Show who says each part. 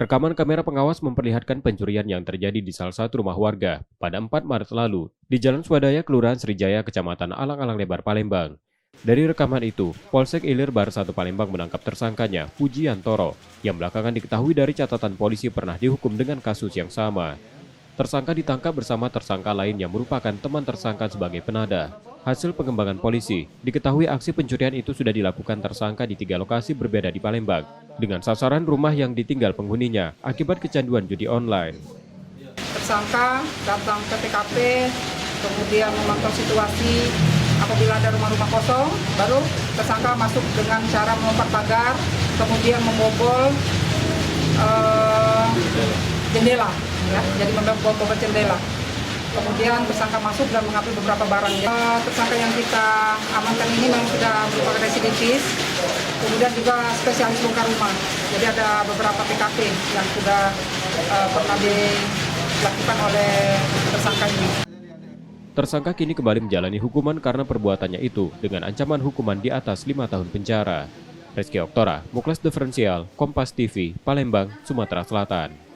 Speaker 1: Rekaman kamera pengawas memperlihatkan pencurian yang terjadi di salah satu rumah warga pada 4 Maret lalu di Jalan Swadaya, Kelurahan Srijaya, Kecamatan Alang-Alang Lebar, Palembang. Dari rekaman itu, Polsek Ilir Bar 1 Palembang menangkap tersangkanya, Pujiantoro, yang belakangan diketahui dari catatan polisi pernah dihukum dengan kasus yang sama. Tersangka ditangkap bersama tersangka lain yang merupakan teman tersangka sebagai penada. Hasil pengembangan polisi, diketahui aksi pencurian itu sudah dilakukan tersangka di 3 lokasi berbeda di Palembang, dengan sasaran rumah yang ditinggal penghuninya akibat kecanduan judi online.
Speaker 2: Tersangka datang ke TKP, kemudian memantau situasi. Apabila ada rumah-rumah kosong, baru tersangka masuk dengan cara melompat pagar, kemudian membobol jendela, ya, jadi membobol jendela. Kemudian tersangka masuk dan mengambil beberapa barang. Tersangka yang kita amankan ini memang sudah merupakan residivis, kemudian juga spesialis bongkar rumah. Jadi ada beberapa TKP yang sudah pernah dilakukan oleh tersangka ini.
Speaker 1: Tersangka kini kembali menjalani hukuman karena perbuatannya itu dengan ancaman hukuman di atas 5 tahun penjara. Rizky Oktora, Muklas Diferensial, Kompas TV, Palembang, Sumatera Selatan.